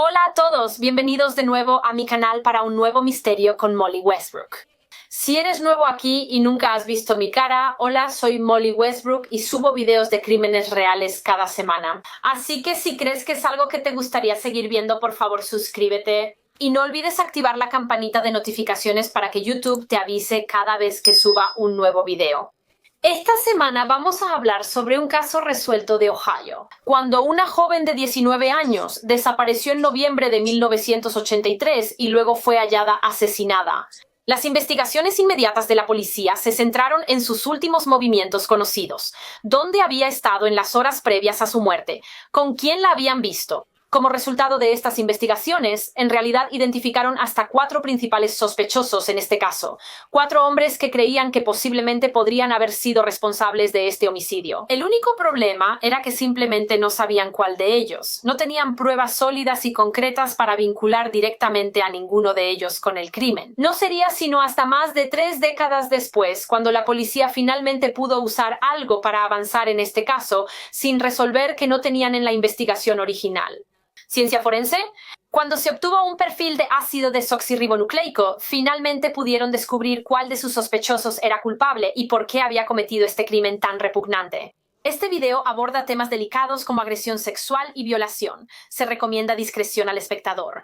Hola a todos, bienvenidos de nuevo a mi canal para un nuevo misterio con Molly Westbrook. Si eres nuevo aquí y nunca has visto mi cara, hola, soy Molly Westbrook y subo videos de crímenes reales cada semana. Así que si crees que es algo que te gustaría seguir viendo, por favor suscríbete. Y no olvides activar la campanita de notificaciones para que YouTube te avise cada vez que suba un nuevo video. Esta semana vamos a hablar sobre un caso resuelto de Ohio, cuando una joven de 19 años desapareció en noviembre de 1983 y luego fue hallada asesinada. Las investigaciones inmediatas de la policía se centraron en sus últimos movimientos conocidos, dónde había estado en las horas previas a su muerte, con quién la habían visto. Como resultado de estas investigaciones, en realidad identificaron hasta 4 principales sospechosos en este caso, 4 hombres que creían que posiblemente podrían haber sido responsables de este homicidio. El único problema era que simplemente no sabían cuál de ellos. No tenían pruebas sólidas y concretas para vincular directamente a ninguno de ellos con el crimen. No sería sino hasta más de 3 décadas después cuando la policía finalmente pudo usar algo para avanzar en este caso, sin resolver que no tenían en la investigación original. Ciencia forense. Cuando se obtuvo un perfil de ácido desoxirribonucleico, finalmente pudieron descubrir cuál de sus sospechosos era culpable y por qué había cometido este crimen tan repugnante. Este video aborda temas delicados como agresión sexual y violación. Se recomienda discreción al espectador.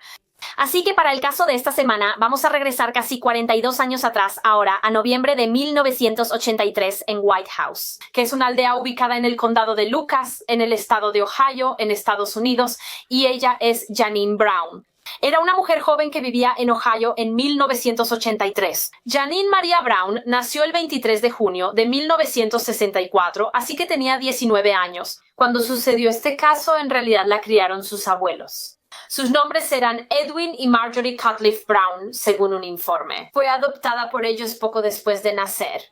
Así que para el caso de esta semana vamos a regresar casi 42 años atrás ahora a noviembre de 1983 en White House, que es una aldea ubicada en el condado de Lucas, en el estado de Ohio, en Estados Unidos, y ella es Janine Brown. Era una mujer joven que vivía en Ohio en 1983. Janine Maria Brown nació el 23 de junio de 1964, así que tenía 19 años. Cuando sucedió este caso, en realidad la criaron sus abuelos. Sus nombres eran Edwin y Marjorie Cutcliffe Brown, según un informe. Fue adoptada por ellos poco después de nacer.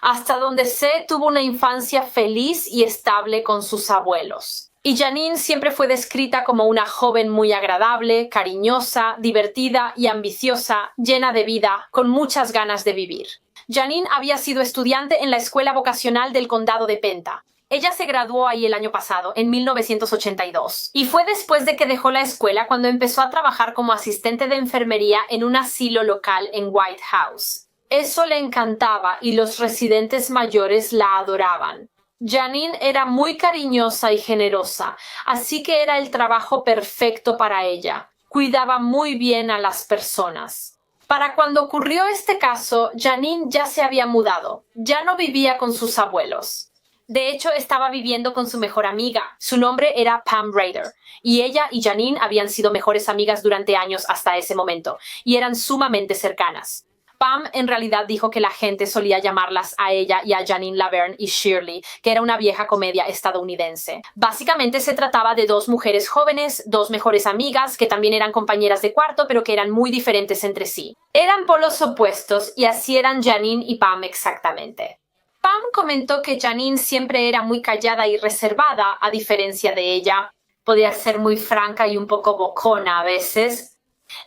Hasta donde sé, tuvo una infancia feliz y estable con sus abuelos. Y Janine siempre fue descrita como una joven muy agradable, cariñosa, divertida y ambiciosa, llena de vida, con muchas ganas de vivir. Janine había sido estudiante en la escuela vocacional del condado de Penta. Ella se graduó ahí el año pasado, en 1982, y fue después de que dejó la escuela cuando empezó a trabajar como asistente de enfermería en un asilo local en White House. Eso le encantaba y los residentes mayores la adoraban. Janine era muy cariñosa y generosa, así que era el trabajo perfecto para ella. Cuidaba muy bien a las personas. Para cuando ocurrió este caso, Janine ya se había mudado, ya no vivía con sus abuelos. De hecho, estaba viviendo con su mejor amiga. Su nombre era Pam Rader, y ella y Janine habían sido mejores amigas durante años hasta ese momento, y eran sumamente cercanas. Pam en realidad dijo que la gente solía llamarlas a ella y a Janine Laverne y Shirley, que era una vieja comedia estadounidense. Básicamente se trataba de 2 mujeres jóvenes, 2 mejores amigas, que también eran compañeras de cuarto, pero que eran muy diferentes entre sí. Eran polos opuestos, y así eran Janine y Pam exactamente. Pam comentó que Janine siempre era muy callada y reservada, a diferencia de ella. Podía ser muy franca y un poco bocona a veces.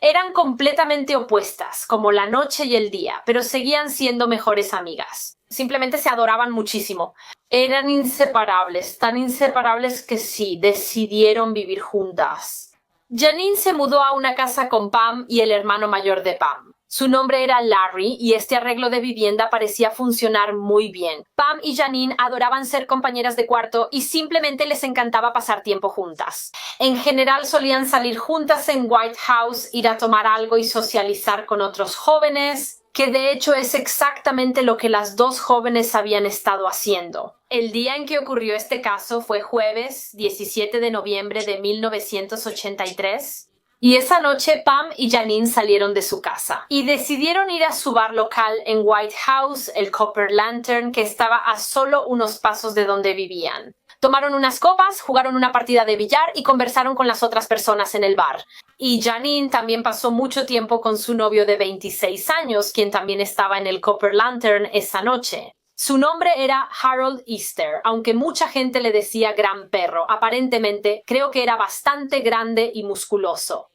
Eran completamente opuestas, como la noche y el día, pero seguían siendo mejores amigas. Simplemente se adoraban muchísimo. Eran inseparables, tan inseparables que sí, decidieron vivir juntas. Janine se mudó a una casa con Pam y el hermano mayor de Pam. Su nombre era Larry y este arreglo de vivienda parecía funcionar muy bien. Pam y Janine adoraban ser compañeras de cuarto y simplemente les encantaba pasar tiempo juntas. En general solían salir juntas en White House, ir a tomar algo y socializar con otros jóvenes, que de hecho es exactamente lo que las 2 jóvenes habían estado haciendo. El día en que ocurrió este caso fue jueves 17 de noviembre de 1983. Y esa noche Pam y Janine salieron de su casa y decidieron ir a su bar local en White House, el Copper Lantern, que estaba a solo unos pasos de donde vivían. Tomaron unas copas, jugaron una partida de billar y conversaron con las otras personas en el bar. Y Janine también pasó mucho tiempo con su novio de 26 años, quien también estaba en el Copper Lantern esa noche. Su nombre era Harold Easter, aunque mucha gente le decía gran perro. Aparentemente, creo que era bastante grande y musculoso.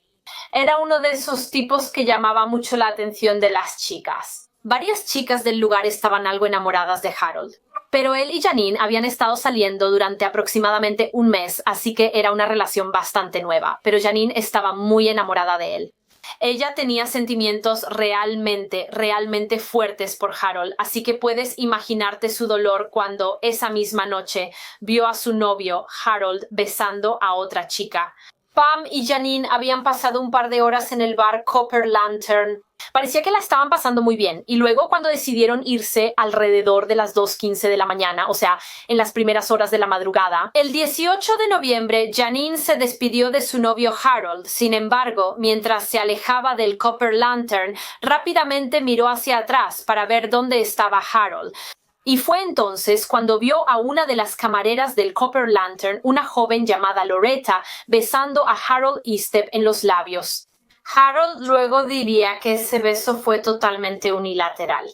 Era uno de esos tipos que llamaba mucho la atención de las chicas. Varias chicas del lugar estaban algo enamoradas de Harold. Pero él y Janine habían estado saliendo durante aproximadamente un mes, así que era una relación bastante nueva, pero Janine estaba muy enamorada de él. Ella tenía sentimientos realmente fuertes por Harold, así que puedes imaginarte su dolor cuando esa misma noche vio a su novio, Harold, besando a otra chica. Pam y Janine habían pasado un par de horas en el bar Copper Lantern. Parecía que la estaban pasando muy bien, y luego cuando decidieron irse alrededor de las 2:15 de la mañana, o sea, en las primeras horas de la madrugada, el 18 de noviembre Janine se despidió de su novio Harold. Sin embargo, mientras se alejaba del Copper Lantern, rápidamente miró hacia atrás para ver dónde estaba Harold. Y fue entonces cuando vio a una de las camareras del Copper Lantern, una joven llamada Loretta, besando a Harold Estep en los labios. Harold luego diría que ese beso fue totalmente unilateral.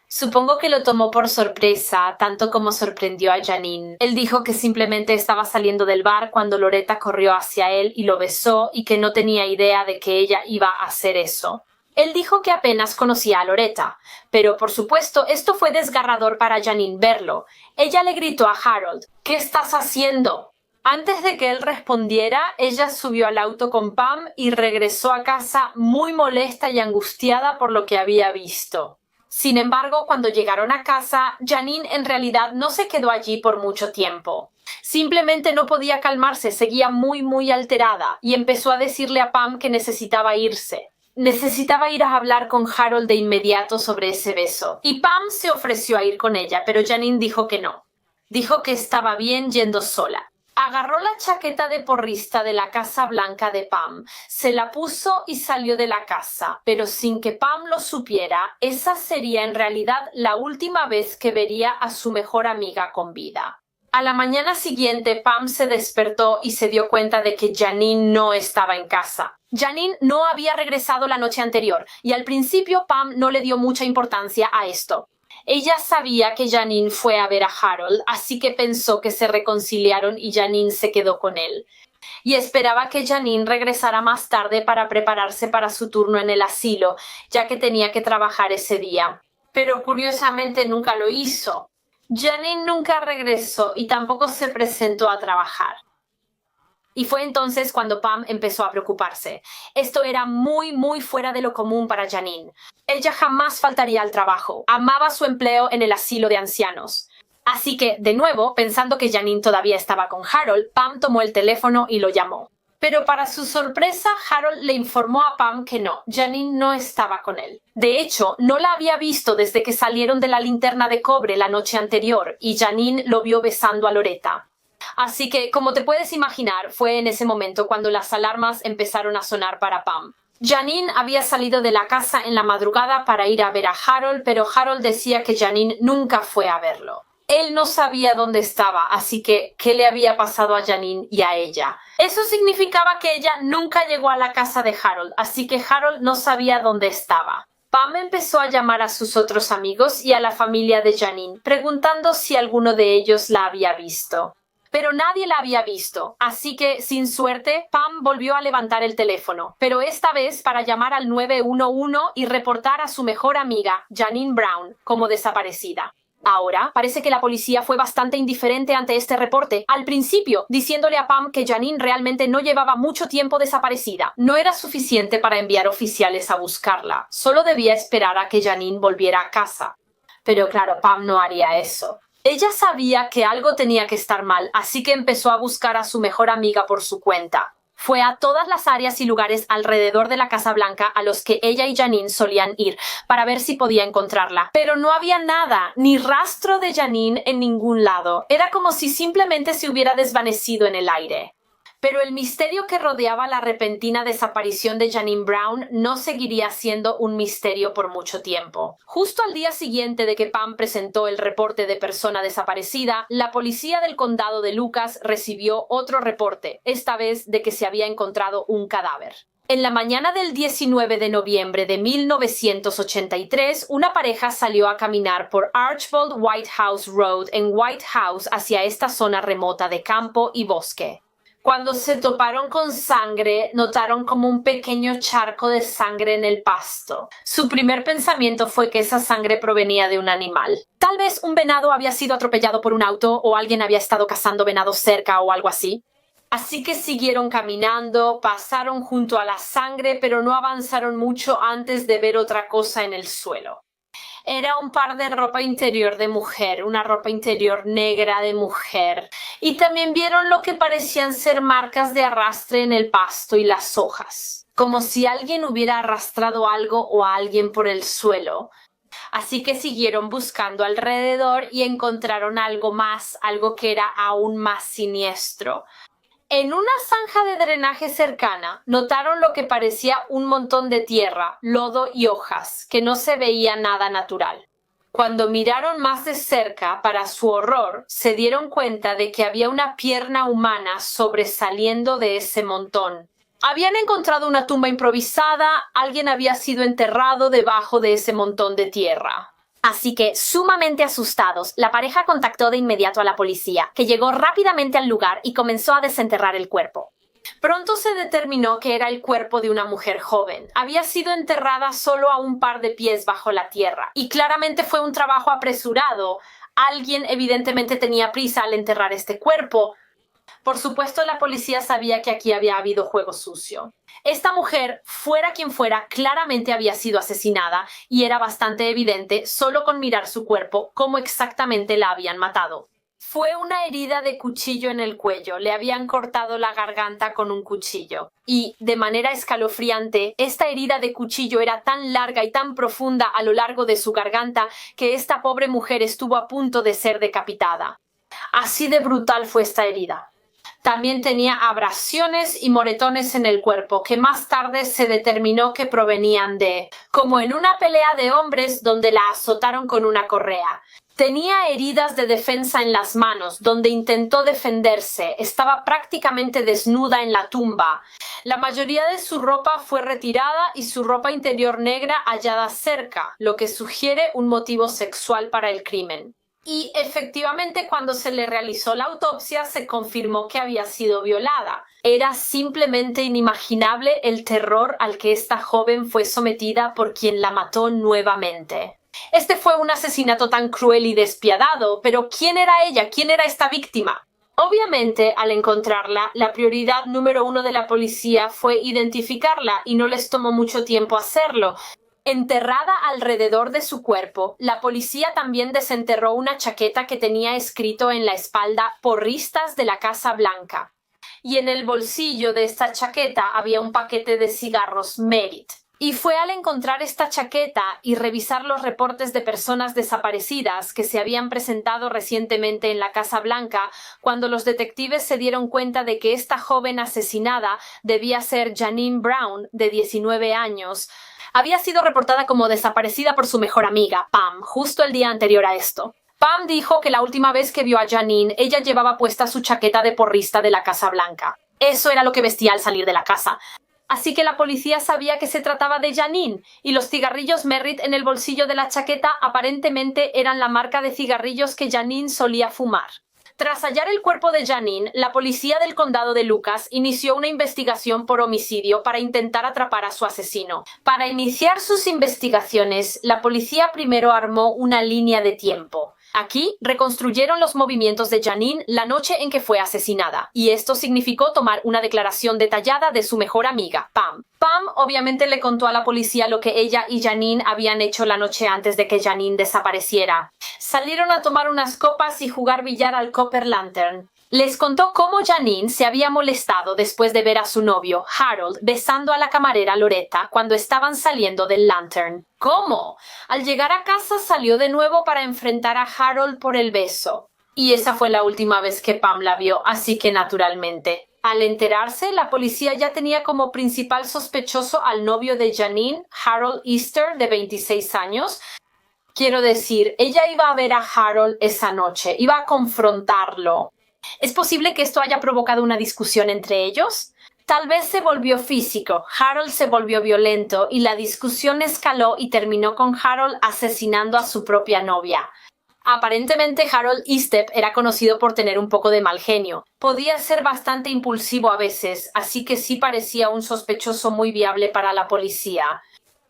Supongo que lo tomó por sorpresa, tanto como sorprendió a Janine. Él dijo que simplemente estaba saliendo del bar cuando Loretta corrió hacia él y lo besó y que no tenía idea de que ella iba a hacer eso. Él dijo que apenas conocía a Loretta, pero por supuesto esto fue desgarrador para Janine verlo. Ella le gritó a Harold, ¿qué estás haciendo? Antes de que él respondiera, ella subió al auto con Pam y regresó a casa muy molesta y angustiada por lo que había visto. Sin embargo, cuando llegaron a casa, Janine en realidad no se quedó allí por mucho tiempo. Simplemente no podía calmarse, seguía muy alterada y empezó a decirle a Pam que necesitaba irse. Necesitaba ir a hablar con Harold de inmediato sobre ese beso. Y Pam se ofreció a ir con ella, pero Janine dijo que no. Dijo que estaba bien yendo sola. Agarró la chaqueta de porrista de la Casa Blanca de Pam, se la puso y salió de la casa, pero sin que Pam lo supiera, esa sería en realidad la última vez que vería a su mejor amiga con vida. A la mañana siguiente, Pam se despertó y se dio cuenta de que Janine no estaba en casa. Janine no había regresado la noche anterior, y al principio Pam no le dio mucha importancia a esto. Ella sabía que Janine fue a ver a Harold, así que pensó que se reconciliaron y Janine se quedó con él. Y esperaba que Janine regresara más tarde para prepararse para su turno en el asilo, ya que tenía que trabajar ese día. Pero curiosamente nunca lo hizo. Janine nunca regresó y tampoco se presentó a trabajar. Y fue entonces cuando Pam empezó a preocuparse. Esto era muy fuera de lo común para Janine. Ella jamás faltaría al trabajo. Amaba su empleo en el asilo de ancianos. Así que, de nuevo, pensando que Janine todavía estaba con Harold, Pam tomó el teléfono y lo llamó. Pero para su sorpresa, Harold le informó a Pam que no, Janine no estaba con él. De hecho, no la había visto desde que salieron de la linterna de cobre la noche anterior y Janine lo vio besando a Loretta. Así que, como te puedes imaginar, fue en ese momento cuando las alarmas empezaron a sonar para Pam. Janine había salido de la casa en la madrugada para ir a ver a Harold, pero Harold decía que Janine nunca fue a verlo. Él no sabía dónde estaba, así que, ¿qué le había pasado a Janine y a ella? Eso significaba que ella nunca llegó a la casa de Harold, así que Harold no sabía dónde estaba. Pam empezó a llamar a sus otros amigos y a la familia de Janine, preguntando si alguno de ellos la había visto. Pero nadie la había visto, así que, sin suerte, Pam volvió a levantar el teléfono, pero esta vez para llamar al 911 y reportar a su mejor amiga, Janine Brown, como desaparecida. Ahora, parece que la policía fue bastante indiferente ante este reporte, al principio, diciéndole a Pam que Janine realmente no llevaba mucho tiempo desaparecida. No era suficiente para enviar oficiales a buscarla, solo debía esperar a que Janine volviera a casa. Pero claro, Pam no haría eso. Ella sabía que algo tenía que estar mal, así que empezó a buscar a su mejor amiga por su cuenta. Fue a todas las áreas y lugares alrededor de la Casa Blanca a los que ella y Janine solían ir para ver si podía encontrarla. Pero no había nada, ni rastro de Janine en ningún lado. Era como si simplemente se hubiera desvanecido en el aire. Pero el misterio que rodeaba la repentina desaparición de Janine Brown no seguiría siendo un misterio por mucho tiempo. Justo al día siguiente de que Pam presentó el reporte de persona desaparecida, la policía del condado de Lucas recibió otro reporte, esta vez de que se había encontrado un cadáver. En la mañana del 19 de noviembre de 1983, una pareja salió a caminar por Archbold White House Road en White House hacia esta zona remota de campo y bosque. Cuando se toparon con sangre, notaron como un pequeño charco de sangre en el pasto. Su primer pensamiento fue que esa sangre provenía de un animal. Tal vez un venado había sido atropellado por un auto o alguien había estado cazando venados cerca o algo así. Así que siguieron caminando, pasaron junto a la sangre, pero no avanzaron mucho antes de ver otra cosa en el suelo. Era un par de ropa interior de mujer, una ropa interior negra de mujer. Y también vieron lo que parecían ser marcas de arrastre en el pasto y las hojas, como si alguien hubiera arrastrado algo o a alguien por el suelo. Así que siguieron buscando alrededor y encontraron algo más, algo que era aún más siniestro. En una zanja de drenaje cercana, notaron lo que parecía un montón de tierra, lodo y hojas, que no se veía nada natural. Cuando miraron más de cerca, para su horror, se dieron cuenta de que había una pierna humana sobresaliendo de ese montón. Habían encontrado una tumba improvisada, alguien había sido enterrado debajo de ese montón de tierra. Así que, sumamente asustados, la pareja contactó de inmediato a la policía, que llegó rápidamente al lugar y comenzó a desenterrar el cuerpo. Pronto se determinó que era el cuerpo de una mujer joven. Había sido enterrada solo a un par de pies bajo la tierra, y claramente fue un trabajo apresurado. Alguien evidentemente tenía prisa al enterrar este cuerpo. Por supuesto, la policía sabía que aquí había habido juego sucio. Esta mujer, fuera quien fuera, claramente había sido asesinada y era bastante evidente, solo con mirar su cuerpo, cómo exactamente la habían matado. Fue una herida de cuchillo en el cuello, le habían cortado la garganta con un cuchillo. Y, de manera escalofriante, esta herida de cuchillo era tan larga y tan profunda a lo largo de su garganta que esta pobre mujer estuvo a punto de ser decapitada. Así de brutal fue esta herida. También tenía abrasiones y moretones en el cuerpo, que más tarde se determinó que provenían de, como en una pelea de hombres donde la azotaron con una correa. Tenía heridas de defensa en las manos, donde intentó defenderse. Estaba prácticamente desnuda en la tumba. La mayoría de su ropa fue retirada y su ropa interior negra hallada cerca, lo que sugiere un motivo sexual para el crimen. Y efectivamente, cuando se le realizó la autopsia, se confirmó que había sido violada. Era simplemente inimaginable el terror al que esta joven fue sometida por quien la mató nuevamente. Este fue un asesinato tan cruel y despiadado, pero ¿quién era ella? ¿Quién era esta víctima? Obviamente, al encontrarla, la prioridad número 1 de la policía fue identificarla y no les tomó mucho tiempo hacerlo. Enterrada alrededor de su cuerpo, la policía también desenterró una chaqueta que tenía escrito en la espalda "Porristas de la Casa Blanca". Y en el bolsillo de esta chaqueta había un paquete de cigarros Merit. Y fue al encontrar esta chaqueta y revisar los reportes de personas desaparecidas que se habían presentado recientemente en la Casa Blanca cuando los detectives se dieron cuenta de que esta joven asesinada debía ser Janine Brown, de 19 años. Había sido reportada como desaparecida por su mejor amiga, Pam, justo el día anterior a esto. Pam dijo que la última vez que vio a Janine, ella llevaba puesta su chaqueta de porrista de la Casa Blanca. Eso era lo que vestía al salir de la casa. Así que la policía sabía que se trataba de Janine, y los cigarrillos Merritt en el bolsillo de la chaqueta aparentemente eran la marca de cigarrillos que Janine solía fumar. Tras hallar el cuerpo de Janine, la policía del condado de Lucas inició una investigación por homicidio para intentar atrapar a su asesino. Para iniciar sus investigaciones, la policía primero armó una línea de tiempo. Aquí reconstruyeron los movimientos de Janine la noche en que fue asesinada, y esto significó tomar una declaración detallada de su mejor amiga, Pam. Pam obviamente le contó a la policía lo que ella y Janine habían hecho la noche antes de que Janine desapareciera. Salieron a tomar unas copas y jugar billar al Copper Lantern. Les contó cómo Janine se había molestado después de ver a su novio, Harold, besando a la camarera Loretta cuando estaban saliendo del Lantern. ¿Cómo? Al llegar a casa salió de nuevo para enfrentar a Harold por el beso. Y esa fue la última vez que Pam la vio, así que naturalmente. Al enterarse, la policía ya tenía como principal sospechoso al novio de Janine, Harold Easter, de 26 años. Quiero decir, ella iba a ver a Harold esa noche, iba a confrontarlo. ¿Es posible que esto haya provocado una discusión entre ellos? Tal vez se volvió físico, Harold se volvió violento y la discusión escaló y terminó con Harold asesinando a su propia novia. Aparentemente Harold Estep era conocido por tener un poco de mal genio. Podía ser bastante impulsivo a veces, así que sí parecía un sospechoso muy viable para la policía.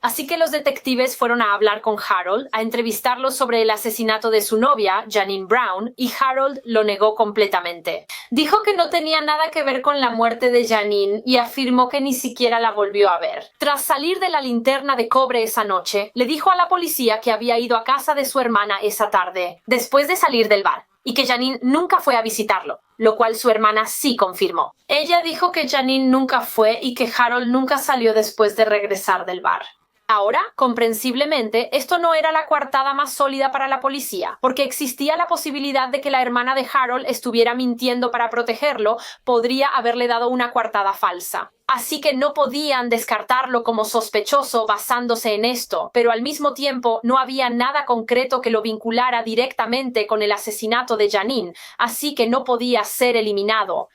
Así que los detectives fueron a hablar con Harold, a entrevistarlo sobre el asesinato de su novia, Janine Brown, y Harold lo negó completamente. Dijo que no tenía nada que ver con la muerte de Janine y afirmó que ni siquiera la volvió a ver. Tras salir de la linterna de cobre esa noche, le dijo a la policía que había ido a casa de su hermana esa tarde, después de salir del bar, y que Janine nunca fue a visitarlo, lo cual su hermana sí confirmó. Ella dijo que Janine nunca fue y que Harold nunca salió después de regresar del bar. Ahora, comprensiblemente, esto no era la coartada más sólida para la policía, porque existía la posibilidad de que la hermana de Harold estuviera mintiendo para protegerlo, podría haberle dado una coartada falsa. Así que no podían descartarlo como sospechoso basándose en esto, pero al mismo tiempo no había nada concreto que lo vinculara directamente con el asesinato de Janine, así que no podía ser eliminado.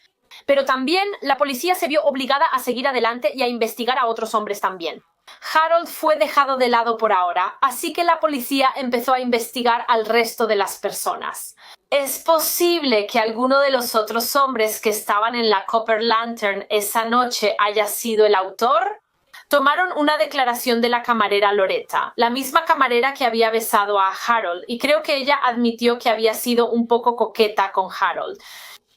Pero también la policía se vio obligada a seguir adelante y a investigar a otros hombres también. Harold fue dejado de lado por ahora, así que la policía empezó a investigar al resto de las personas. ¿Es posible que alguno de los otros hombres que estaban en la Copper Lantern esa noche haya sido el autor? Tomaron una declaración de la camarera Loretta, la misma camarera que había besado a Harold, y creo que ella admitió que había sido un poco coqueta con Harold.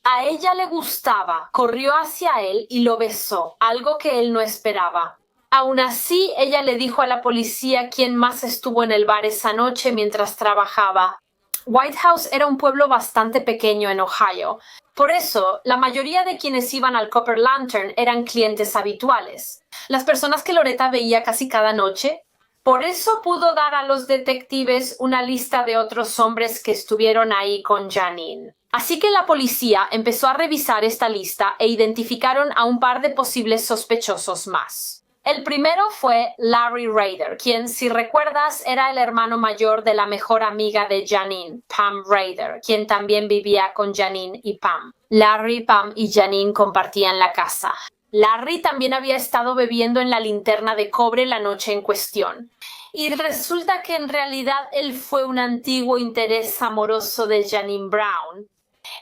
A ella le gustaba, corrió hacia él y lo besó, algo que él no esperaba. Aún así, ella le dijo a la policía quién más estuvo en el bar esa noche mientras trabajaba. White House era un pueblo bastante pequeño en Ohio. Por eso, la mayoría de quienes iban al Copper Lantern eran clientes habituales. Las personas que Loretta veía casi cada noche. Por eso pudo dar a los detectives una lista de otros hombres que estuvieron ahí con Janine. Así que la policía empezó a revisar esta lista e identificaron a un par de posibles sospechosos más. El primero fue Larry Rader, quien, si recuerdas, era el hermano mayor de la mejor amiga de Janine, Pam Rader, quien también vivía con Janine y Pam. Larry, Pam y Janine compartían la casa. Larry también había estado bebiendo en la linterna de cobre la noche en cuestión. Y resulta que en realidad él fue un antiguo interés amoroso de Janine Brown.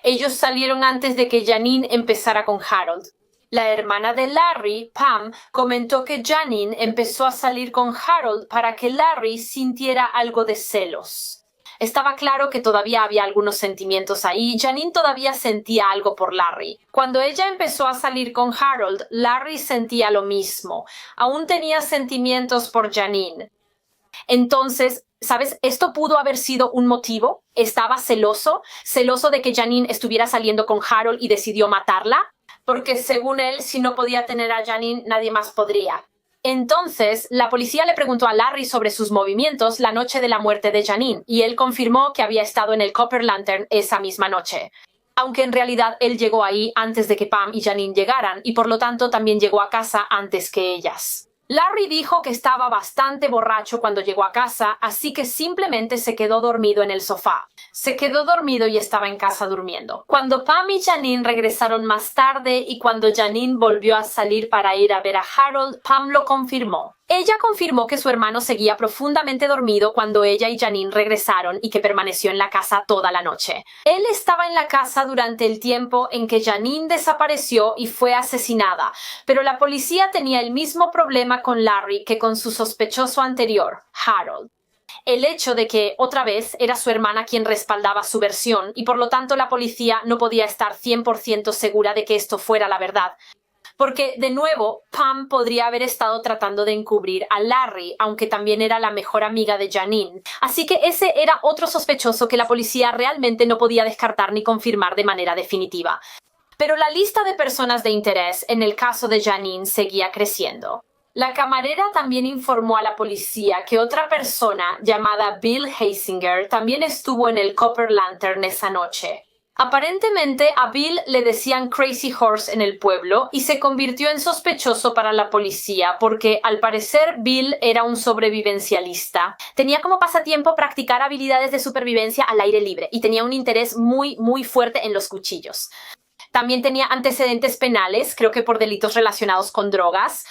Ellos salieron antes de que Janine empezara con Harold. La hermana de Larry, Pam, comentó que Janine empezó a salir con Harold para que Larry sintiera algo de celos. Estaba claro que todavía había algunos sentimientos ahí. Janine todavía sentía algo por Larry. Cuando ella empezó a salir con Harold, Larry sentía lo mismo. Aún tenía sentimientos por Janine. Entonces, ¿sabes? Esto pudo haber sido un motivo. Estaba celoso de que Janine estuviera saliendo con Harold y decidió matarla. Porque según él, si no podía tener a Janine, nadie más podría. Entonces, la policía le preguntó a Larry sobre sus movimientos la noche de la muerte de Janine, y él confirmó que había estado en el Copper Lantern esa misma noche. Aunque en realidad él llegó ahí antes de que Pam y Janine llegaran, y por lo tanto también llegó a casa antes que ellas. Larry dijo que estaba bastante borracho cuando llegó a casa, así que simplemente se quedó dormido en el sofá. Se quedó dormido y estaba en casa durmiendo. Cuando Pam y Janine regresaron más tarde y cuando Janine volvió a salir para ir a ver a Harold, Pam lo confirmó. Ella confirmó que su hermano seguía profundamente dormido cuando ella y Janine regresaron y que permaneció en la casa toda la noche. Él estaba en la casa durante el tiempo en que Janine desapareció y fue asesinada, pero la policía tenía el mismo problema con Larry que con su sospechoso anterior, Harold. El hecho de que, otra vez, era su hermana quien respaldaba su versión y por lo tanto la policía no podía estar 100% segura de que esto fuera la verdad. Porque, de nuevo, Pam podría haber estado tratando de encubrir a Larry, aunque también era la mejor amiga de Janine. Así que ese era otro sospechoso que la policía realmente no podía descartar ni confirmar de manera definitiva. Pero la lista de personas de interés en el caso de Janine seguía creciendo. La camarera también informó a la policía que otra persona llamada Bill Hasinger también estuvo en el Copper Lantern esa noche. Aparentemente a Bill le decían Crazy Horse en el pueblo y se convirtió en sospechoso para la policía porque al parecer Bill era un sobrevivencialista. Tenía como pasatiempo practicar habilidades de supervivencia al aire libre y tenía un interés muy fuerte en los cuchillos. También tenía antecedentes penales, creo que por delitos relacionados con drogas.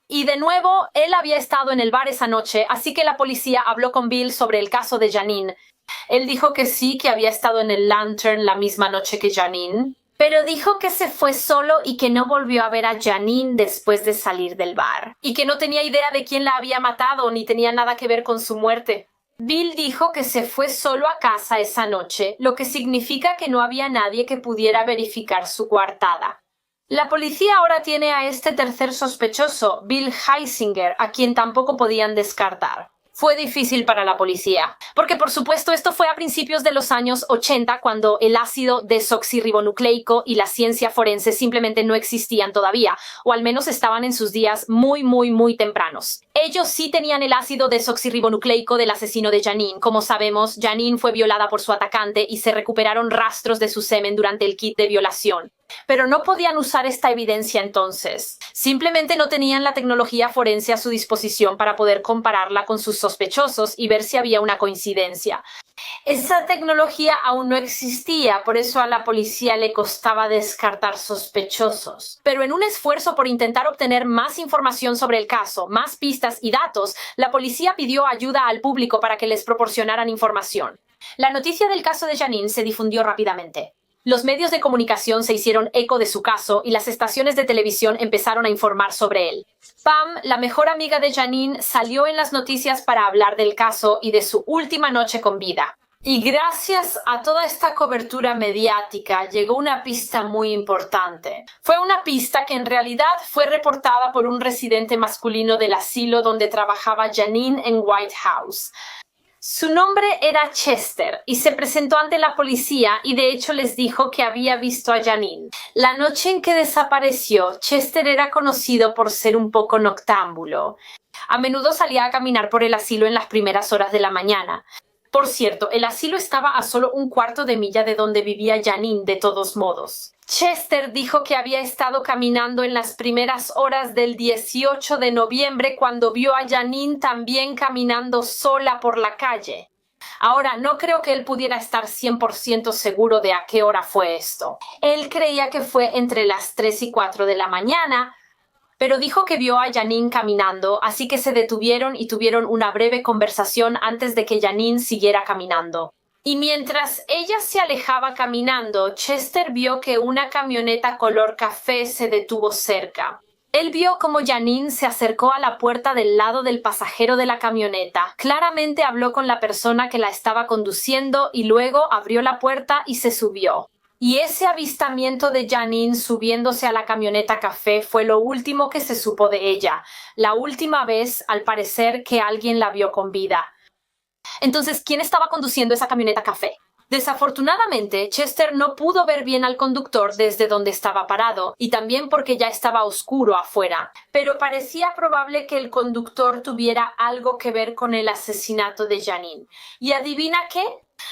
Y de nuevo, él había estado en el bar esa noche, así que la policía habló con Bill sobre el caso de Janine. Él dijo que sí, que había estado en el Lantern la misma noche que Janine, pero dijo que se fue solo y que no volvió a ver a Janine después de salir del bar, y que no tenía idea de quién la había matado ni tenía nada que ver con su muerte. Bill dijo que se fue solo a casa esa noche, lo que significa que no había nadie que pudiera verificar su coartada. La policía ahora tiene a este tercer sospechoso, Bill Heisinger, a quien tampoco podían descartar. Fue difícil para la policía, porque por supuesto esto fue a principios de los años 80 cuando el ácido desoxirribonucleico y la ciencia forense simplemente no existían todavía, o al menos estaban en sus días muy tempranos. Ellos sí tenían el ácido desoxirribonucleico del asesino de Janine. Como sabemos, Janine fue violada por su atacante y se recuperaron rastros de su semen durante el kit de violación. Pero no podían usar esta evidencia entonces. Simplemente no tenían la tecnología forense a su disposición para poder compararla con sus sospechosos y ver si había una coincidencia. Esa tecnología aún no existía, por eso a la policía le costaba descartar sospechosos. Pero en un esfuerzo por intentar obtener más información sobre el caso, más pistas y datos, la policía pidió ayuda al público para que les proporcionaran información. La noticia del caso de Janine se difundió rápidamente. Los medios de comunicación se hicieron eco de su caso y las estaciones de televisión empezaron a informar sobre él. Pam, la mejor amiga de Janine, salió en las noticias para hablar del caso y de su última noche con vida. Y gracias a toda esta cobertura mediática llegó una pista muy importante. Fue una pista que en realidad fue reportada por un residente masculino del asilo donde trabajaba Janine en White House. Su nombre era Chester y se presentó ante la policía y de hecho les dijo que había visto a Janine. La noche en que desapareció, Chester era conocido por ser un poco noctámbulo. A menudo salía a caminar por el asilo en las primeras horas de la mañana. Por cierto, el asilo estaba a solo un cuarto de milla de donde vivía Janine de todos modos. Chester dijo que había estado caminando en las primeras horas del 18 de noviembre cuando vio a Janine también caminando sola por la calle. Ahora, no creo que él pudiera estar 100% seguro de a qué hora fue esto. Él creía que fue entre las 3 y 4 de la mañana, pero dijo que vio a Janine caminando, así que se detuvieron y tuvieron una breve conversación antes de que Janine siguiera caminando. Y mientras ella se alejaba caminando, Chester vio que una camioneta color café se detuvo cerca. Él vio cómo Janine se acercó a la puerta del lado del pasajero de la camioneta. Claramente habló con la persona que la estaba conduciendo y luego abrió la puerta y se subió. Y ese avistamiento de Janine subiéndose a la camioneta café fue lo último que se supo de ella. La última vez, al parecer, que alguien la vio con vida. Entonces, ¿quién estaba conduciendo esa camioneta café? Desafortunadamente, Chester no pudo ver bien al conductor desde donde estaba parado, y también porque ya estaba oscuro afuera. Pero parecía probable que el conductor tuviera algo que ver con el asesinato de Janine. ¿Y adivina qué?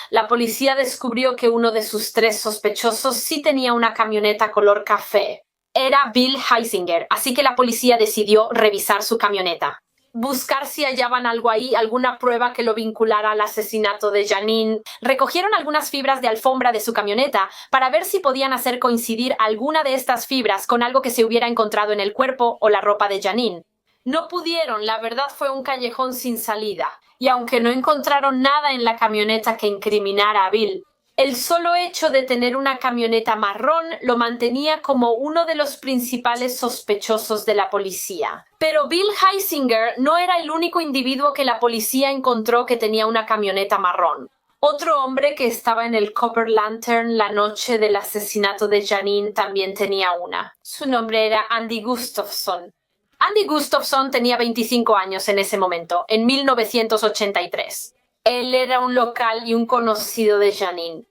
La policía descubrió que uno de sus 3 sospechosos sí tenía una camioneta color café. Era Bill Heisinger, así que la policía decidió revisar su camioneta. Buscar si hallaban algo ahí, alguna prueba que lo vinculara al asesinato de Janine. Recogieron algunas fibras de alfombra de su camioneta para ver si podían hacer coincidir alguna de estas fibras con algo que se hubiera encontrado en el cuerpo o la ropa de Janine. No pudieron, la verdad fue un callejón sin salida. Y aunque no encontraron nada en la camioneta que incriminara a Bill, el solo hecho de tener una camioneta marrón lo mantenía como uno de los principales sospechosos de la policía. Pero Bill Heisinger no era el único individuo que la policía encontró que tenía una camioneta marrón. Otro hombre que estaba en el Copper Lantern la noche del asesinato de Janine también tenía una. Su nombre era Andy Gustafson. Andy Gustafson tenía 25 años en ese momento, en 1983. Él era un local y un conocido de Janine.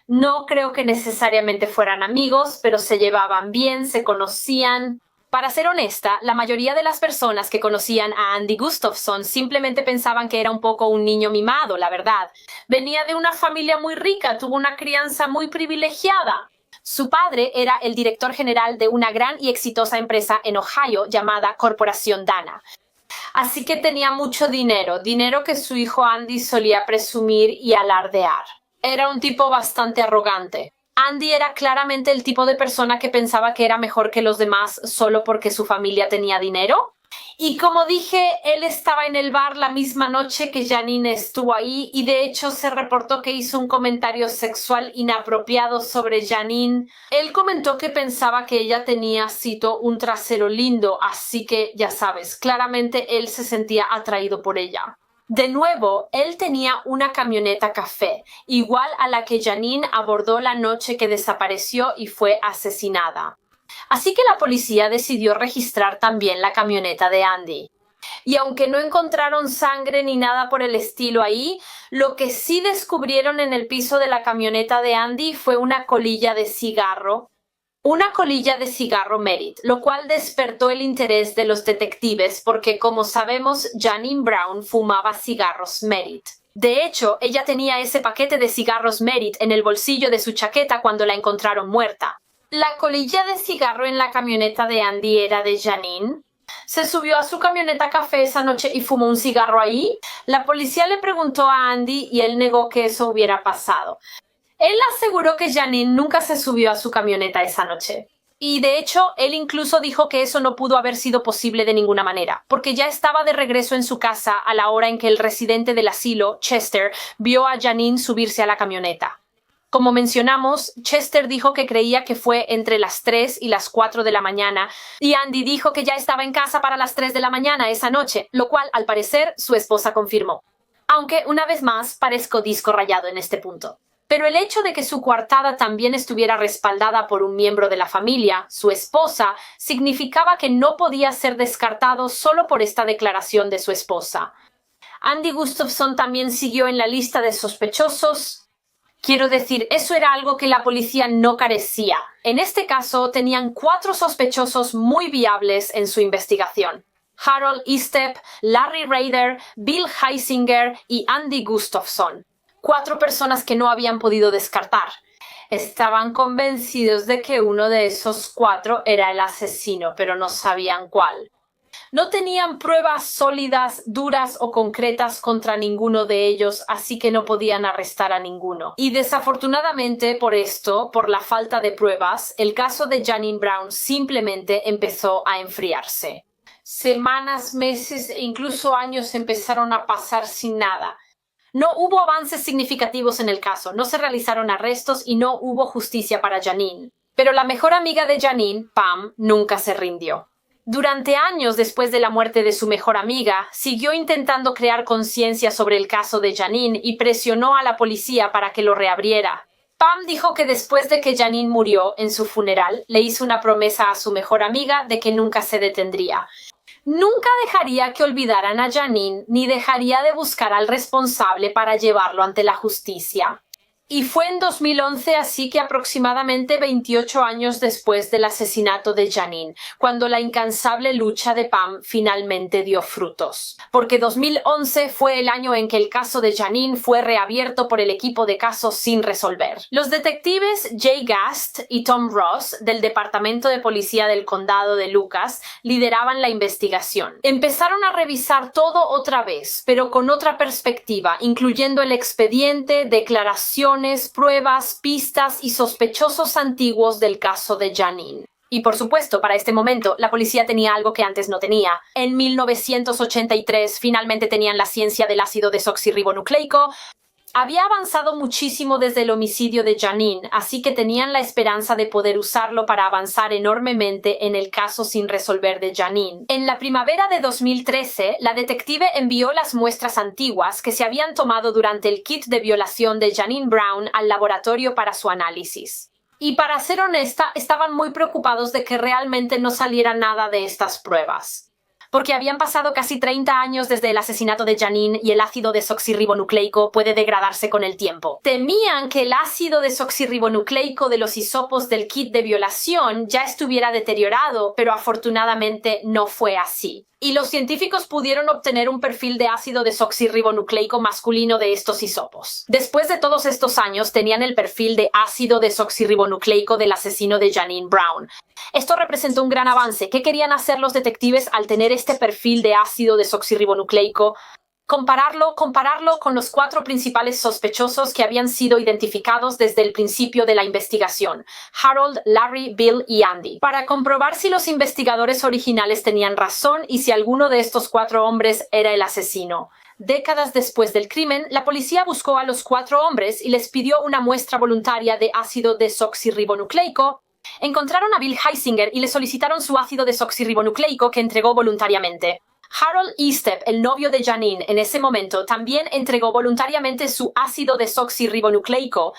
No creo que necesariamente fueran amigos, pero se llevaban bien, se conocían. Para ser honesta, la mayoría de las personas que conocían a Andy Gustafson simplemente pensaban que era un poco un niño mimado, la verdad. Venía de una familia muy rica, tuvo una crianza muy privilegiada. Su padre era el director general de una gran y exitosa empresa en Ohio llamada Corporación Dana. Así que tenía mucho dinero, dinero que su hijo Andy solía presumir y alardear. Era un tipo bastante arrogante. Andy era claramente el tipo de persona que pensaba que era mejor que los demás solo porque su familia tenía dinero. Y como dije, él estaba en el bar la misma noche que Janine estuvo ahí y de hecho se reportó que hizo un comentario sexual inapropiado sobre Janine. Él comentó que pensaba que ella tenía, cito, un trasero lindo, así que ya sabes, claramente él se sentía atraído por ella. De nuevo, él tenía una camioneta café, igual a la que Janine abordó la noche que desapareció y fue asesinada. Así que la policía decidió registrar también la camioneta de Andy. Y aunque no encontraron sangre ni nada por el estilo ahí, lo que sí descubrieron en el piso de la camioneta de Andy fue una colilla de cigarro. Una colilla de cigarro Merit, lo cual despertó el interés de los detectives porque, como sabemos, Janine Brown fumaba cigarros Merit. De hecho, ella tenía ese paquete de cigarros Merit en el bolsillo de su chaqueta cuando la encontraron muerta. ¿La colilla de cigarro en la camioneta de Andy era de Janine? ¿Se subió a su camioneta café esa noche y fumó un cigarro ahí? La policía le preguntó a Andy y él negó que eso hubiera pasado. Él aseguró que Janine nunca se subió a su camioneta esa noche. Y de hecho, él incluso dijo que eso no pudo haber sido posible de ninguna manera, porque ya estaba de regreso en su casa a la hora en que el residente del asilo, Chester, vio a Janine subirse a la camioneta. Como mencionamos, Chester dijo que creía que fue entre las 3 y las 4 de la mañana y Andy dijo que ya estaba en casa para las 3 de la mañana esa noche, lo cual, al parecer, su esposa confirmó. Aunque, una vez más, parezco disco rayado en este punto. Pero el hecho de que su coartada también estuviera respaldada por un miembro de la familia, su esposa, significaba que no podía ser descartado solo por esta declaración de su esposa. Andy Gustafson también siguió en la lista de sospechosos. Quiero decir, eso era algo que la policía no carecía. En este caso, tenían 4 sospechosos muy viables en su investigación. Harold Estep, Larry Rader, Bill Heisinger y Andy Gustafson. 4 personas que no habían podido descartar. Estaban convencidos de que uno de esos 4 era el asesino, pero no sabían cuál. No tenían pruebas sólidas, duras o concretas contra ninguno de ellos, así que no podían arrestar a ninguno. Y desafortunadamente por esto, por la falta de pruebas, el caso de Janine Brown simplemente empezó a enfriarse. Semanas, meses e incluso años empezaron a pasar sin nada. No hubo avances significativos en el caso, no se realizaron arrestos y no hubo justicia para Janine. Pero la mejor amiga de Janine, Pam, nunca se rindió. Durante años después de la muerte de su mejor amiga, siguió intentando crear conciencia sobre el caso de Janine y presionó a la policía para que lo reabriera. Pam dijo que después de que Janine murió en su funeral, le hizo una promesa a su mejor amiga de que nunca se detendría. Nunca dejaría que olvidaran a Janine ni dejaría de buscar al responsable para llevarlo ante la justicia. Y fue en 2011, así que aproximadamente 28 años después del asesinato de Janine, cuando la incansable lucha de Pam finalmente dio frutos. Porque 2011 fue el año en que el caso de Janine fue reabierto por el equipo de casos sin resolver. Los detectives Jay Gast y Tom Ross, del Departamento de Policía del Condado de Lucas, lideraban la investigación. Empezaron a revisar todo otra vez, pero con otra perspectiva, incluyendo el expediente, declaraciones, pruebas, pistas y sospechosos antiguos del caso de Janine. Y por supuesto, para este momento, la policía tenía algo que antes no tenía. En 1983, finalmente tenían la ciencia del ácido desoxirribonucleico. Había avanzado muchísimo desde el homicidio de Janine, así que tenían la esperanza de poder usarlo para avanzar enormemente en el caso sin resolver de Janine. En la primavera de 2013, la detective envió las muestras antiguas que se habían tomado durante el kit de violación de Janine Brown al laboratorio para su análisis. Y para ser honesta, estaban muy preocupados de que realmente no saliera nada de estas pruebas. Porque habían pasado casi 30 años desde el asesinato de Janine y el ácido desoxirribonucleico puede degradarse con el tiempo. Temían que el ácido desoxirribonucleico de los hisopos del kit de violación ya estuviera deteriorado, pero afortunadamente no fue así. Y los científicos pudieron obtener un perfil de ácido desoxirribonucleico masculino de estos hisopos. Después de todos estos años, tenían el perfil de ácido desoxirribonucleico del asesino de Janine Brown. Esto representó un gran avance. ¿Qué querían hacer los detectives al tener este perfil de ácido desoxirribonucleico? Compararlo con los 4 principales sospechosos que habían sido identificados desde el principio de la investigación: Harold, Larry, Bill y Andy, para comprobar si los investigadores originales tenían razón y si alguno de estos 4 hombres era el asesino. Décadas después del crimen, la policía buscó a los 4 hombres y les pidió una muestra voluntaria de ácido desoxirribonucleico. Encontraron a Bill Heisinger y le solicitaron su ácido desoxirribonucleico, que entregó voluntariamente. Harold Estep, el novio de Janine en ese momento, también entregó voluntariamente su ácido desoxirribonucleico.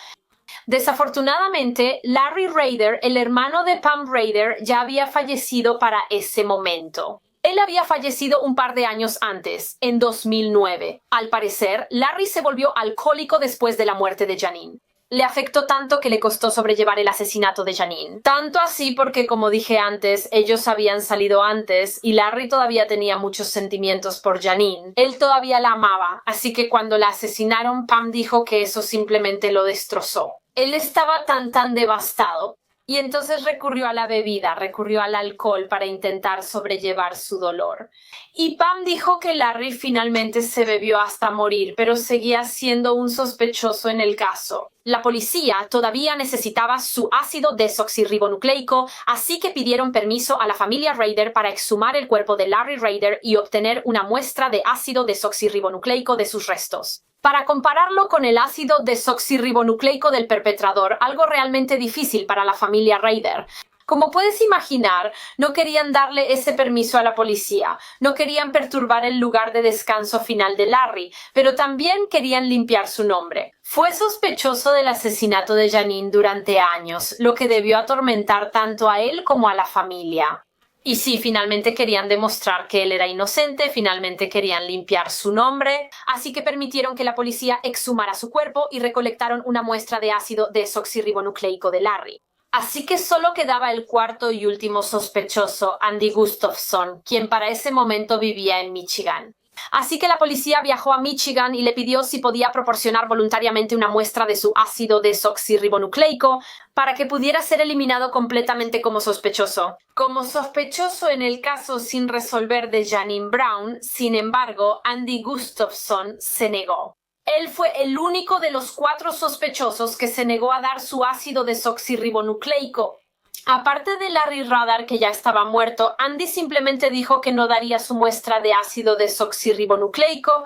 Desafortunadamente, Larry Rader, el hermano de Pam Rader, ya había fallecido para ese momento. Él había fallecido un par de años antes, en 2009. Al parecer, Larry se volvió alcohólico después de la muerte de Janine. Le afectó tanto que le costó sobrellevar el asesinato de Janine. Tanto así porque, como dije antes, ellos habían salido antes y Larry todavía tenía muchos sentimientos por Janine. Él todavía la amaba, así que cuando la asesinaron, Pam dijo que eso simplemente lo destrozó. Él estaba tan devastado. Y entonces recurrió a la bebida, recurrió al alcohol para intentar sobrellevar su dolor. Y Pam dijo que Larry finalmente se bebió hasta morir, pero seguía siendo un sospechoso en el caso. La policía todavía necesitaba su ácido desoxirribonucleico, así que pidieron permiso a la familia Rader para exhumar el cuerpo de Larry Rader y obtener una muestra de ácido desoxirribonucleico de sus restos, para compararlo con el ácido desoxirribonucleico del perpetrador, algo realmente difícil para la familia Rader. Como puedes imaginar, no querían darle ese permiso a la policía, no querían perturbar el lugar de descanso final de Larry, pero también querían limpiar su nombre. Fue sospechoso del asesinato de Janine durante años, lo que debió atormentar tanto a él como a la familia. Y sí, finalmente querían demostrar que él era inocente, finalmente querían limpiar su nombre, así que permitieron que la policía exhumara su cuerpo y recolectaron una muestra de ácido desoxirribonucleico de Larry. Así que solo quedaba el 4º y último sospechoso, Andy Gustafson, quien para ese momento vivía en Michigan. Así que la policía viajó a Michigan y le pidió si podía proporcionar voluntariamente una muestra de su ácido desoxirribonucleico para que pudiera ser eliminado completamente como sospechoso. Como sospechoso en el caso sin resolver de Janine Brown, sin embargo, Andy Gustafson se negó. Él fue el único de los 4 sospechosos que se negó a dar su ácido desoxirribonucleico. Aparte de Larry Rader, que ya estaba muerto, Andy simplemente dijo que no daría su muestra de ácido desoxirribonucleico.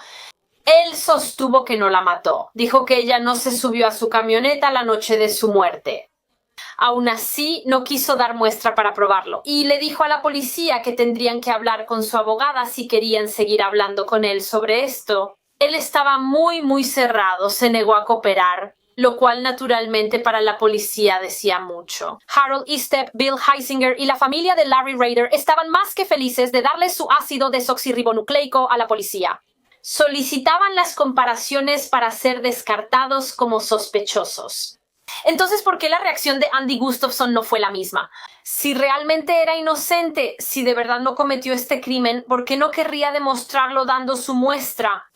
Él sostuvo que no la mató. Dijo que ella no se subió a su camioneta la noche de su muerte. Aún así, no quiso dar muestra para probarlo. Y le dijo a la policía que tendrían que hablar con su abogada si querían seguir hablando con él sobre esto. Él estaba muy cerrado, se negó a cooperar, lo cual naturalmente para la policía decía mucho. Harold Estep, Bill Heisinger y la familia de Larry Rader estaban más que felices de darle su ácido desoxirribonucleico a la policía. Solicitaban las comparaciones para ser descartados como sospechosos. Entonces, ¿por qué la reacción de Andy Gustafson no fue la misma? Si realmente era inocente, si de verdad no cometió este crimen, ¿por qué no querría demostrarlo dando su muestra?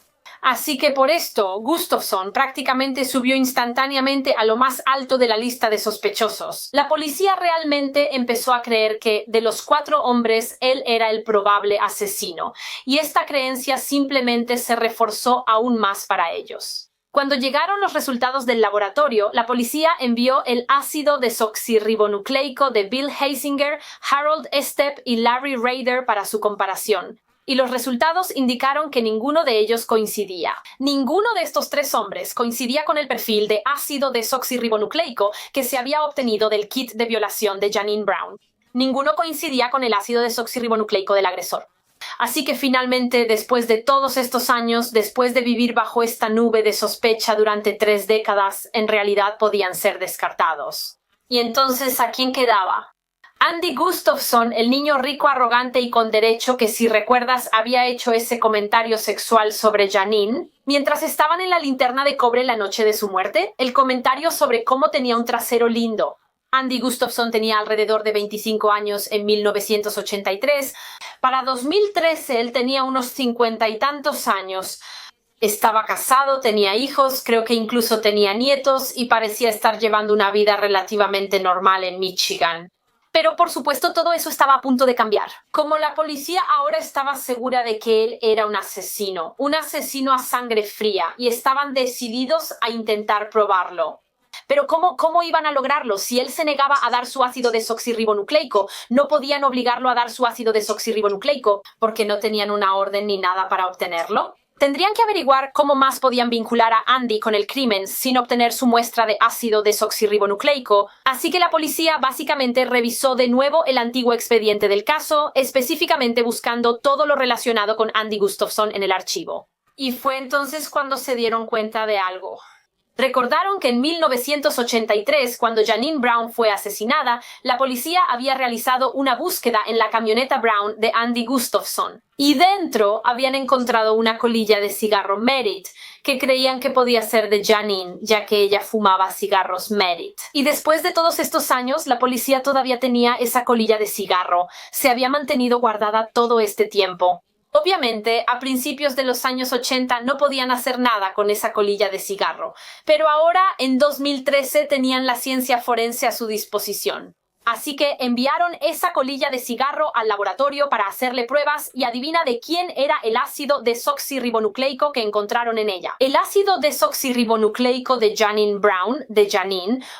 Así que por esto, Gustafson prácticamente subió instantáneamente a lo más alto de la lista de sospechosos. La policía realmente empezó a creer que, de los 4 hombres, él era el probable asesino, y esta creencia simplemente se reforzó aún más para ellos. Cuando llegaron los resultados del laboratorio, la policía envió el ácido desoxirribonucleico de Bill Heisinger, Harold Estep y Larry Rader para su comparación. Y los resultados indicaron que ninguno de ellos coincidía. Ninguno de estos 3 hombres coincidía con el perfil de ácido desoxirribonucleico que se había obtenido del kit de violación de Janine Brown. Ninguno coincidía con el ácido desoxirribonucleico del agresor. Así que finalmente, después de todos estos años, después de vivir bajo esta nube de sospecha durante 3 décadas, en realidad podían ser descartados. Y entonces, ¿a quién quedaba? Andy Gustafson, el niño rico, arrogante y con derecho que, si recuerdas, había hecho ese comentario sexual sobre Janine mientras estaban en la linterna de cobre la noche de su muerte, el comentario sobre cómo tenía un trasero lindo. Andy Gustafson tenía alrededor de 25 años en 1983. Para 2013 él tenía unos 50 y tantos años. Estaba casado, tenía hijos, creo que incluso tenía nietos y parecía estar llevando una vida relativamente normal en Michigan. Pero por supuesto todo eso estaba a punto de cambiar. Como la policía ahora estaba segura de que él era un asesino a sangre fría, y estaban decididos a intentar probarlo. Pero ¿cómo iban a lograrlo? Si él se negaba a dar su ácido desoxirribonucleico, no podían obligarlo a dar su ácido desoxirribonucleico porque no tenían una orden ni nada para obtenerlo. Tendrían que averiguar cómo más podían vincular a Andy con el crimen sin obtener su muestra de ácido desoxirribonucleico, así que la policía básicamente revisó de nuevo el antiguo expediente del caso, específicamente buscando todo lo relacionado con Andy Gustafson en el archivo. Y fue entonces cuando se dieron cuenta de algo. Recordaron que en 1983, cuando Janine Brown fue asesinada, la policía había realizado una búsqueda en la camioneta Brown de Andy Gustafson. Y dentro habían encontrado una colilla de cigarro Merit, que creían que podía ser de Janine, ya que ella fumaba cigarros Merit. Y después de todos estos años, la policía todavía tenía esa colilla de cigarro. Se había mantenido guardada todo este tiempo. Obviamente, a principios de los años 80 no podían hacer nada con esa colilla de cigarro, pero ahora, en 2013, tenían la ciencia forense a su disposición. Así que enviaron esa colilla de cigarro al laboratorio para hacerle pruebas y adivina de quién era el ácido desoxirribonucleico que encontraron en ella. El ácido desoxirribonucleico de Janine Brown,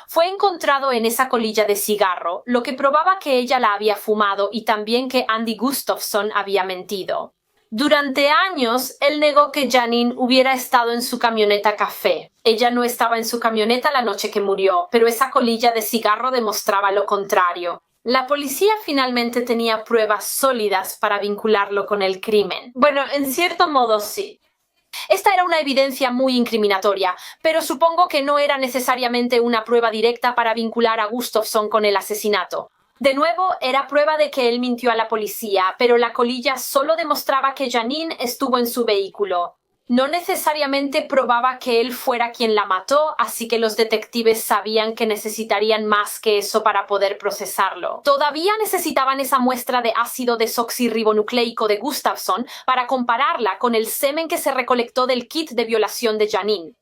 fue encontrado en esa colilla de cigarro, lo que probaba que ella la había fumado y también que Andy Gustafson había mentido. Durante años, él negó que Janine hubiera estado en su camioneta café. Ella no estaba en su camioneta la noche que murió, pero esa colilla de cigarro demostraba lo contrario. La policía finalmente tenía pruebas sólidas para vincularlo con el crimen. Bueno, en cierto modo sí. Esta era una evidencia muy incriminatoria, pero supongo que no era necesariamente una prueba directa para vincular a Gustafson con el asesinato. De nuevo, era prueba de que él mintió a la policía, pero la colilla solo demostraba que Janine estuvo en su vehículo. No necesariamente probaba que él fuera quien la mató, así que los detectives sabían que necesitarían más que eso para poder procesarlo. Todavía necesitaban esa muestra de ácido desoxirribonucleico de Gustafson para compararla con el semen que se recolectó del kit de violación de Janine.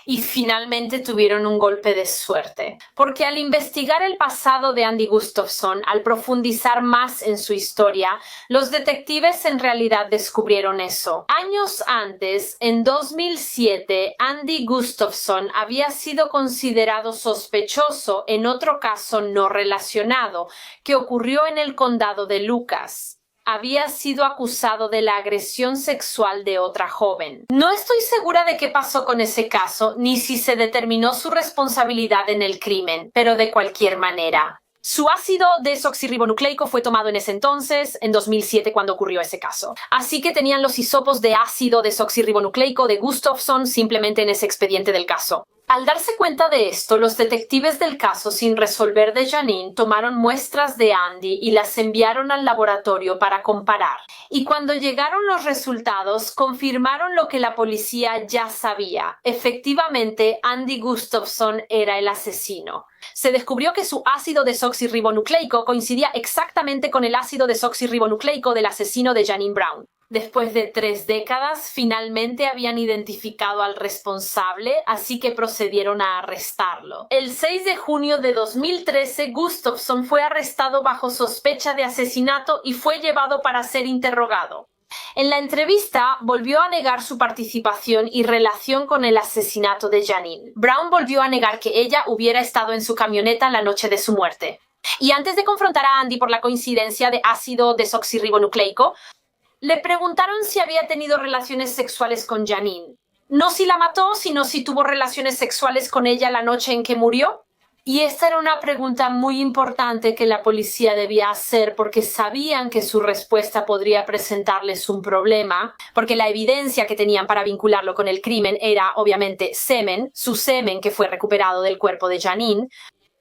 Y finalmente tuvieron un golpe de suerte, porque al investigar el pasado de Andy Gustafson, al profundizar más en su historia, los detectives en realidad descubrieron eso. Años antes, en 2007, Andy Gustafson había sido considerado sospechoso en otro caso no relacionado, que ocurrió en el condado de Lucas. Había sido acusado de la agresión sexual de otra joven. No estoy segura de qué pasó con ese caso, ni si se determinó su responsabilidad en el crimen, pero de cualquier manera. Su ácido desoxirribonucleico fue tomado en ese entonces, en 2007, cuando ocurrió ese caso. Así que tenían los hisopos de ácido desoxirribonucleico de Gustafson simplemente en ese expediente del caso. Al darse cuenta de esto, los detectives del caso sin resolver de Janine tomaron muestras de Andy y las enviaron al laboratorio para comparar. Y cuando llegaron los resultados, confirmaron lo que la policía ya sabía. Efectivamente, Andy Gustafson era el asesino. Se descubrió que su ácido desoxirribonucleico coincidía exactamente con el ácido desoxirribonucleico del asesino de Janine Brown. Después de 3 décadas, finalmente habían identificado al responsable, así que procedieron a arrestarlo. El 6 de junio de 2013, Gustafson fue arrestado bajo sospecha de asesinato y fue llevado para ser interrogado. En la entrevista, volvió a negar su participación y relación con el asesinato de Janine. Brown volvió a negar que ella hubiera estado en su camioneta la noche de su muerte. Y antes de confrontar a Andy por la coincidencia de ácido desoxirribonucleico, le preguntaron si había tenido relaciones sexuales con Janine. No si la mató, sino si tuvo relaciones sexuales con ella la noche en que murió. Y esta era una pregunta muy importante que la policía debía hacer porque sabían que su respuesta podría presentarles un problema, porque la evidencia que tenían para vincularlo con el crimen era, obviamente, su semen que fue recuperado del cuerpo de Janine.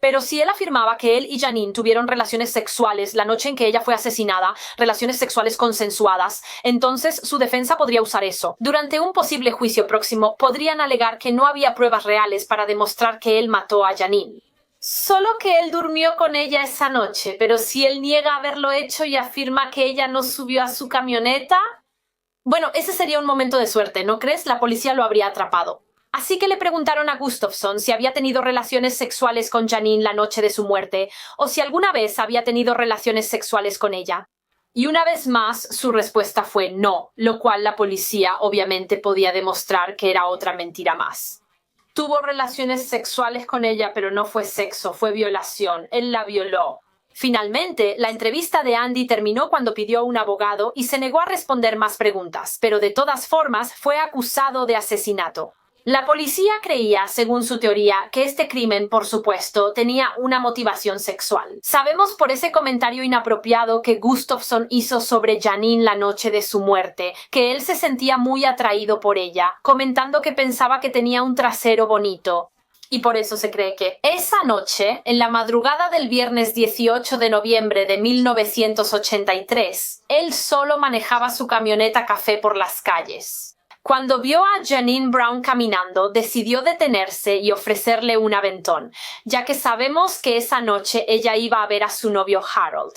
Pero si él afirmaba que él y Janine tuvieron relaciones sexuales la noche en que ella fue asesinada, relaciones sexuales consensuadas, entonces su defensa podría usar eso. Durante un posible juicio próximo, podrían alegar que no había pruebas reales para demostrar que él mató a Janine. Solo que él durmió con ella esa noche, pero si él niega haberlo hecho y afirma que ella no subió a su camioneta... Bueno, ese sería un momento de suerte, ¿no crees? La policía lo habría atrapado. Así que le preguntaron a Gustafson si había tenido relaciones sexuales con Janine la noche de su muerte o si alguna vez había tenido relaciones sexuales con ella. Y una vez más, su respuesta fue no, lo cual la policía obviamente podía demostrar que era otra mentira más. Tuvo relaciones sexuales con ella, pero no fue sexo, fue violación. Él la violó. Finalmente, la entrevista de Andy terminó cuando pidió a un abogado y se negó a responder más preguntas, pero de todas formas fue acusado de asesinato. La policía creía, según su teoría, que este crimen, por supuesto, tenía una motivación sexual. Sabemos por ese comentario inapropiado que Gustafson hizo sobre Janine la noche de su muerte, que él se sentía muy atraído por ella, comentando que pensaba que tenía un trasero bonito. Y por eso se cree que esa noche, en la madrugada del viernes 18 de noviembre de 1983, él solo manejaba su camioneta café por las calles. Cuando vio a Janine Brown caminando, decidió detenerse y ofrecerle un aventón, ya que sabemos que esa noche ella iba a ver a su novio Harold.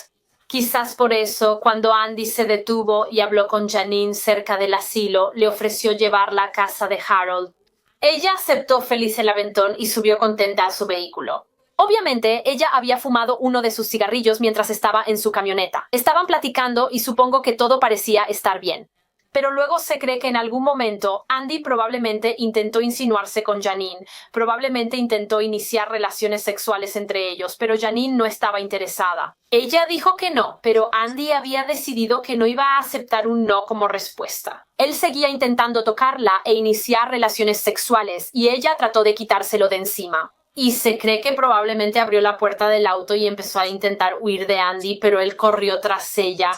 Quizás por eso, cuando Andy se detuvo y habló con Janine cerca del asilo, le ofreció llevarla a casa de Harold. Ella aceptó feliz el aventón y subió contenta a su vehículo. Obviamente, ella había fumado uno de sus cigarrillos mientras estaba en su camioneta. Estaban platicando y supongo que todo parecía estar bien. Pero luego se cree que en algún momento Andy probablemente intentó insinuarse con Janine, probablemente intentó iniciar relaciones sexuales entre ellos, pero Janine no estaba interesada. Ella dijo que no, pero Andy había decidido que no iba a aceptar un no como respuesta. Él seguía intentando tocarla e iniciar relaciones sexuales, y ella trató de quitárselo de encima. Y se cree que probablemente abrió la puerta del auto y empezó a intentar huir de Andy, pero él corrió tras ella.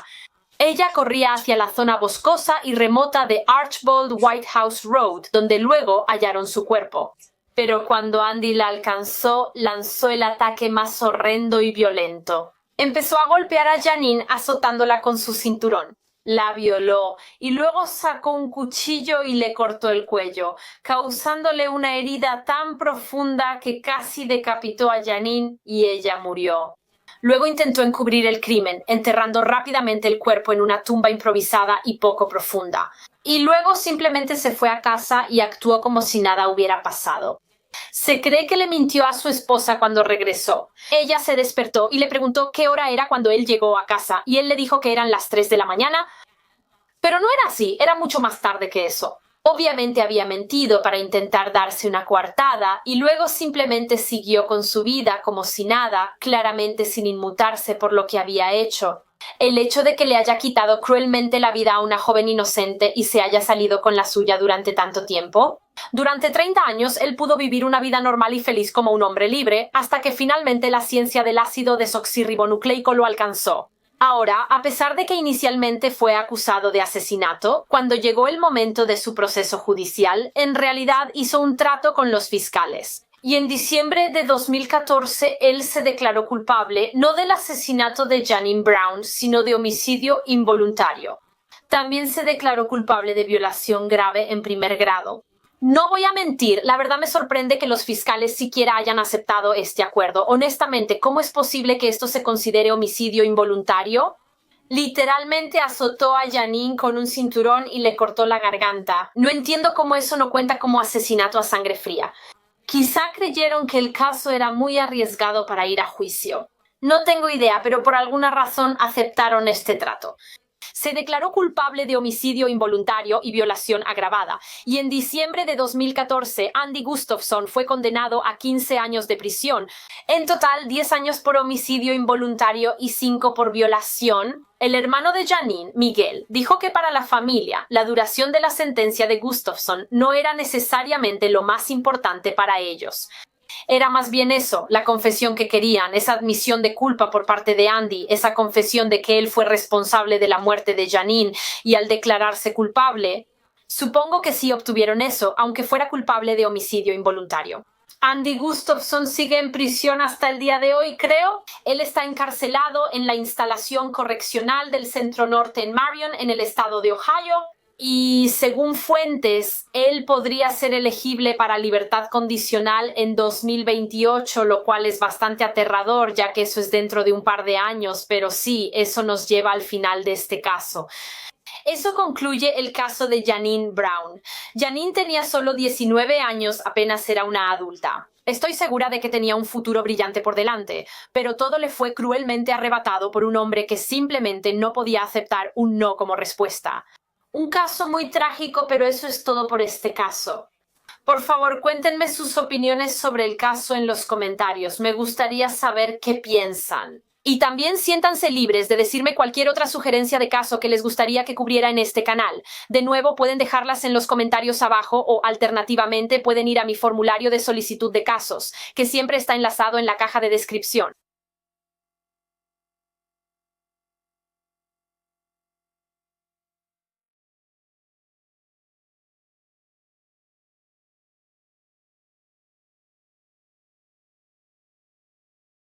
Ella corría hacia la zona boscosa y remota de Archbold White House Road, donde luego hallaron su cuerpo. Pero cuando Andy la alcanzó, lanzó el ataque más horrendo y violento. Empezó a golpear a Janine azotándola con su cinturón. La violó y luego sacó un cuchillo y le cortó el cuello, causándole una herida tan profunda que casi decapitó a Janine y ella murió. Luego intentó encubrir el crimen, enterrando rápidamente el cuerpo en una tumba improvisada y poco profunda. Y luego simplemente se fue a casa y actuó como si nada hubiera pasado. Se cree que le mintió a su esposa cuando regresó. Ella se despertó y le preguntó qué hora era cuando él llegó a casa, y él le dijo que eran las 3 de la mañana. Pero no era así, era mucho más tarde que eso. Obviamente había mentido para intentar darse una coartada y luego simplemente siguió con su vida como si nada, claramente sin inmutarse por lo que había hecho. El hecho de que le haya quitado cruelmente la vida a una joven inocente y se haya salido con la suya durante tanto tiempo. Durante 30 años él pudo vivir una vida normal y feliz como un hombre libre, hasta que finalmente la ciencia del ácido desoxirribonucleico lo alcanzó. Ahora, a pesar de que inicialmente fue acusado de asesinato, cuando llegó el momento de su proceso judicial, en realidad hizo un trato con los fiscales. Y en diciembre de 2014, él se declaró culpable no del asesinato de Janine Brown, sino de homicidio involuntario. También se declaró culpable de violación grave en primer grado. No voy a mentir, la verdad me sorprende que los fiscales siquiera hayan aceptado este acuerdo. Honestamente, ¿cómo es posible que esto se considere homicidio involuntario? Literalmente azotó a Janine con un cinturón y le cortó la garganta. No entiendo cómo eso no cuenta como asesinato a sangre fría. Quizá creyeron que el caso era muy arriesgado para ir a juicio. No tengo idea, pero por alguna razón aceptaron este trato. Se declaró culpable de homicidio involuntario y violación agravada, y en diciembre de 2014 Andy Gustafson fue condenado a 15 años de prisión. En total, 10 años por homicidio involuntario y 5 por violación. El hermano de Janine, Miguel, dijo que para la familia, la duración de la sentencia de Gustafson no era necesariamente lo más importante para ellos. Era más bien eso, la confesión que querían, esa admisión de culpa por parte de Andy, esa confesión de que él fue responsable de la muerte de Janine y al declararse culpable, supongo que sí obtuvieron eso, aunque fuera culpable de homicidio involuntario. Andy Gustafson sigue en prisión hasta el día de hoy, creo. Él está encarcelado en la instalación correccional del Centro Norte en Marion, en el estado de Ohio. Y según fuentes, él podría ser elegible para libertad condicional en 2028, lo cual es bastante aterrador, ya que eso es dentro de un par de años, pero sí, eso nos lleva al final de este caso. Eso concluye el caso de Janine Brown. Janine tenía solo 19 años, apenas era una adulta. Estoy segura de que tenía un futuro brillante por delante, pero todo le fue cruelmente arrebatado por un hombre que simplemente no podía aceptar un no como respuesta. Un caso muy trágico, pero eso es todo por este caso. Por favor, cuéntenme sus opiniones sobre el caso en los comentarios. Me gustaría saber qué piensan. Y también siéntanse libres de decirme cualquier otra sugerencia de caso que les gustaría que cubriera en este canal. De nuevo, pueden dejarlas en los comentarios abajo o, alternativamente, pueden ir a mi formulario de solicitud de casos, que siempre está enlazado en la caja de descripción.